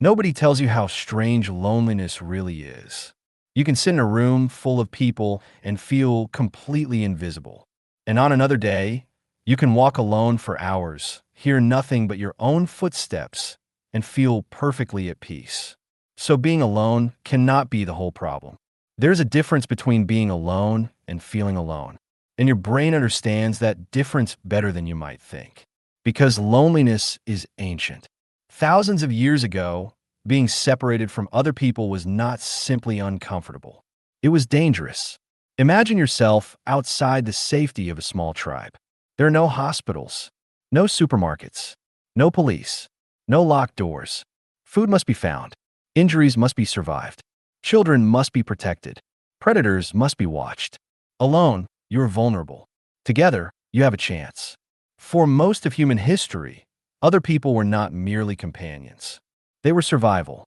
Nobody tells you how strange loneliness really is. You can sit in a room full of people and feel completely invisible. And on another day, you can walk alone for hours, hear nothing but your own footsteps, and feel perfectly at peace. So being alone cannot be the whole problem. There's a difference between being alone and feeling alone. And your brain understands that difference better than you might think. Because loneliness is ancient. Thousands of years ago, being separated from other people was not simply uncomfortable. It was dangerous. Imagine yourself outside the safety of a small tribe. There are no hospitals, no supermarkets, no police, no locked doors. Food must be found. Injuries must be survived. Children must be protected. Predators must be watched. Alone, you're vulnerable. Together, you have a chance. For most of human history, other people were not merely companions. They were survival.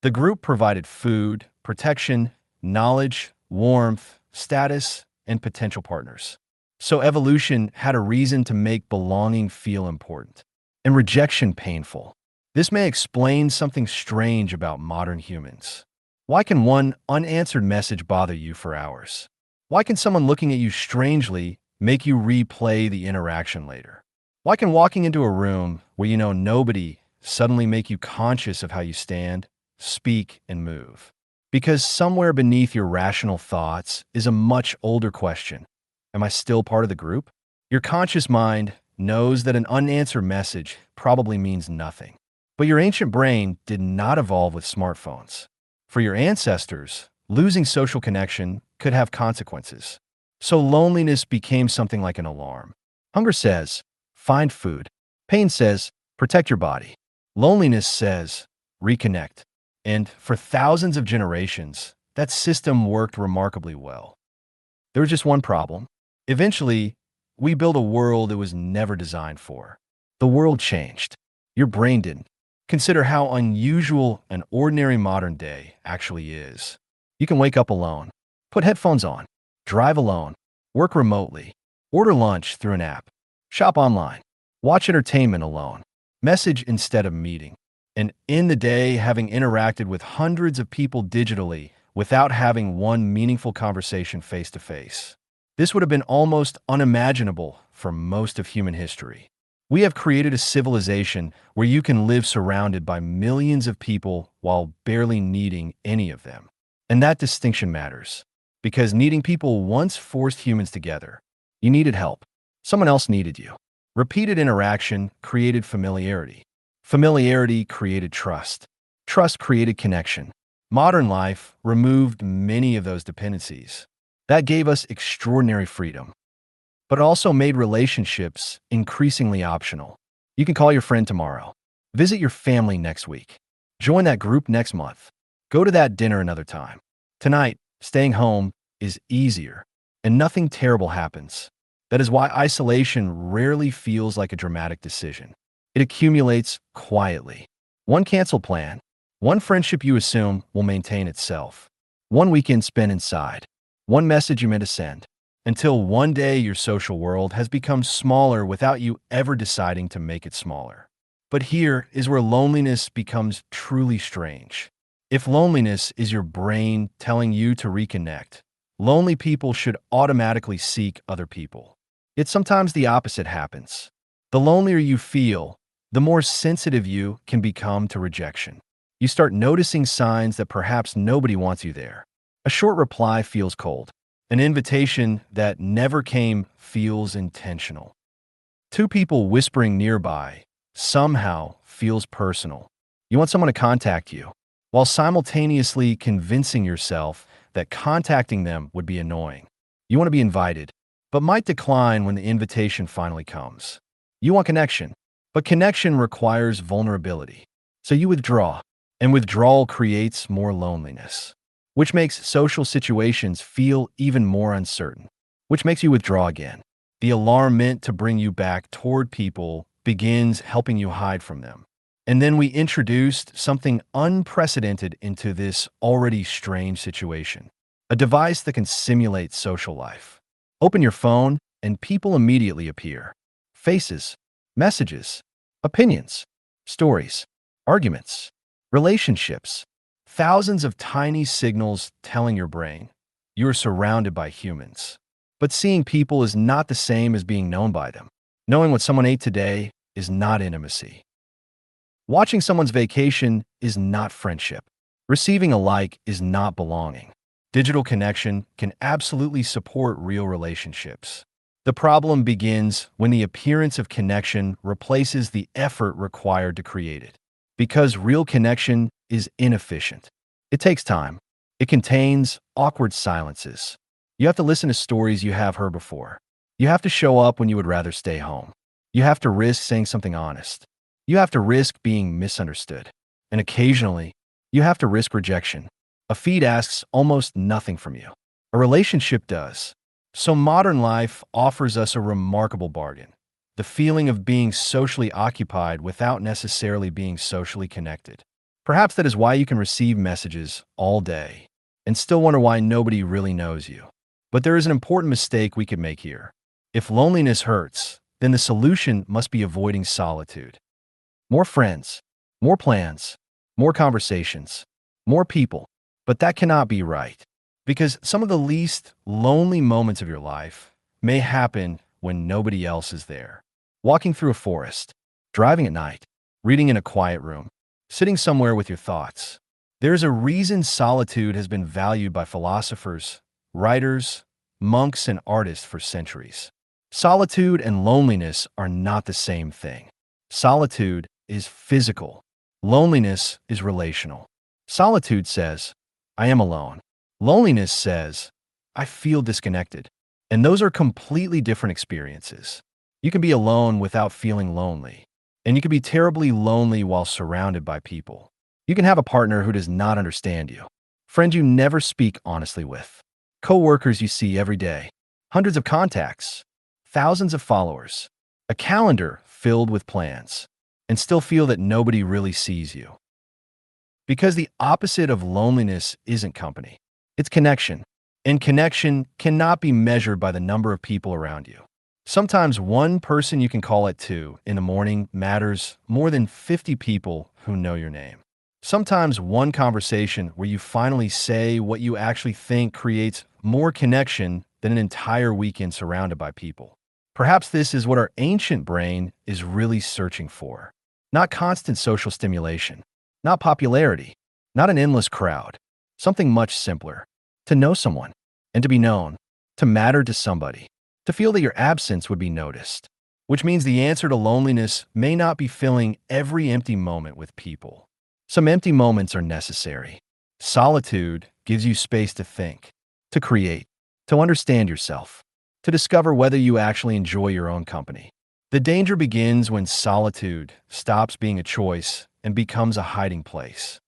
The group provided food, protection, knowledge, warmth, status, and potential partners. So evolution had a reason to make belonging feel important and rejection painful. This may explain something strange about modern humans. Why can one unanswered message bother you for hours? Why can someone looking at you strangely make you replay the interaction later? Why can walking into a room where you know nobody suddenly make you conscious of how you stand, speak, and move? Because somewhere beneath your rational thoughts is a much older question. Am I still part of the group? Your conscious mind knows that an unanswered message probably means nothing. But your ancient brain did not evolve with smartphones. For your ancestors, losing social connection could have consequences. So loneliness became something like an alarm. Hunger says, find food. Pain says, protect your body. Loneliness says, reconnect. And for thousands of generations, that system worked remarkably well. There was just one problem. Eventually, we built a world it was never designed for. The world changed. Your brain didn't. Consider how unusual an ordinary modern day actually is. You can wake up alone, put headphones on, drive alone, work remotely, order lunch through an app, shop online, watch entertainment alone, message instead of meeting, and end the day having interacted with hundreds of people digitally without having one meaningful conversation face to face. This would have been almost unimaginable for most of human history. We have created a civilization where you can live surrounded by millions of people while barely needing any of them. And that distinction matters, because needing people once forced humans together. You needed help. Someone else needed you. Repeated interaction created familiarity. Familiarity created trust. Trust created connection. Modern life removed many of those dependencies. That gave us extraordinary freedom, but it also made relationships increasingly optional. You can call your friend tomorrow, visit your family next week, join that group next month, go to that dinner another time. Tonight, staying home is easier, and nothing terrible happens. That is why isolation rarely feels like a dramatic decision. It accumulates quietly. One canceled plan, one friendship you assume will maintain itself, one weekend spent inside, one message you meant to send, until one day your social world has become smaller without you ever deciding to make it smaller. But here is where loneliness becomes truly strange. If loneliness is your brain telling you to reconnect, lonely people should automatically seek other people. Yet sometimes the opposite happens. The lonelier you feel, the more sensitive you can become to rejection. You start noticing signs that perhaps nobody wants you there. A short reply feels cold. An invitation that never came feels intentional. Two people whispering nearby somehow feels personal. You want someone to contact you, while simultaneously convincing yourself that contacting them would be annoying. You want to be invited, but might decline when the invitation finally comes. You want connection, but connection requires vulnerability. So you withdraw, and withdrawal creates more loneliness, which makes social situations feel even more uncertain, which makes you withdraw again. The alarm meant to bring you back toward people begins helping you hide from them. And then we introduced something unprecedented into this already strange situation. A device that can simulate social life. Open your phone, and people immediately appear. Faces, messages, opinions, stories, arguments, Relationships. Thousands of tiny signals telling your brain you are surrounded by humans. But seeing people is not the same as being known by them. Knowing what someone ate today is not intimacy. Watching someone's vacation is not friendship. Receiving a like is not belonging. Digital connection can absolutely support real relationships. The problem begins when the appearance of connection replaces the effort required to create it. Because real connection is inefficient. It takes time. It contains awkward silences. You have to listen to stories you have heard before. You have to show up when you would rather stay home. You have to risk saying something honest. You have to risk being misunderstood. And occasionally, you have to risk rejection. A feed asks almost nothing from you. A relationship does. So modern life offers us a remarkable bargain. The feeling of being socially occupied without necessarily being socially connected. Perhaps that is why you can receive messages all day and still wonder why nobody really knows you. But there is an important mistake we could make here. If loneliness hurts, then the solution must be avoiding solitude. More friends, more plans, more conversations, more people. But that cannot be right. Because some of the least lonely moments of your life may happen when nobody else is there. Walking through a forest, driving at night, reading in a quiet room, sitting somewhere with your thoughts. There's a reason solitude has been valued by philosophers, writers, monks, and artists for centuries. Solitude and loneliness are not the same thing. Solitude is physical. Loneliness is relational. Solitude says, I am alone. Loneliness says, I feel disconnected. And those are completely different experiences. You can be alone without feeling lonely. And you can be terribly lonely while surrounded by people. You can have a partner who does not understand you. Friends you never speak honestly with. Co-workers you see every day. Hundreds of contacts. Thousands of followers. A calendar filled with plans. And still feel that nobody really sees you. Because the opposite of loneliness isn't company. It's connection. And connection cannot be measured by the number of people around you. Sometimes one person you can call at 2 in the morning matters more than 50 people who know your name. Sometimes one conversation where you finally say what you actually think creates more connection than an entire weekend surrounded by people. Perhaps this is what our ancient brain is really searching for. Not constant social stimulation, not popularity, not an endless crowd. Something much simpler. To know someone, and to be known, to matter to somebody, to feel that your absence would be noticed. Which means the answer to loneliness may not be filling every empty moment with people. Some empty moments are necessary. Solitude gives you space to think, to create, to understand yourself, to discover whether you actually enjoy your own company. The danger begins when solitude stops being a choice and becomes a hiding place.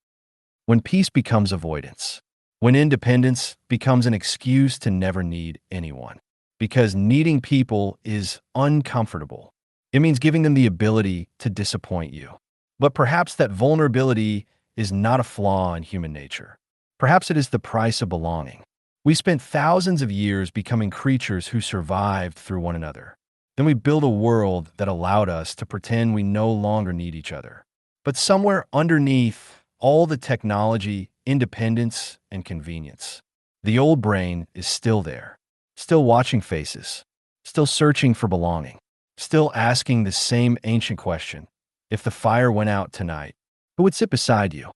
When peace becomes avoidance. When independence becomes an excuse to never need anyone. Because needing people is uncomfortable. It means giving them the ability to disappoint you. But perhaps that vulnerability is not a flaw in human nature. Perhaps it is the price of belonging. We spent thousands of years becoming creatures who survived through one another. Then we built a world that allowed us to pretend we no longer need each other. But somewhere underneath all the technology, independence, and convenience, the old brain is still there, still watching faces, still searching for belonging, still asking the same ancient question: if the fire went out tonight, who would sit beside you?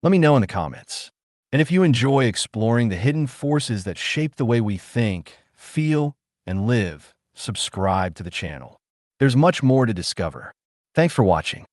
Let me know in the comments. And if you enjoy exploring the hidden forces that shape the way we think, feel, and live, subscribe to the channel. There's much more to discover. Thanks for watching.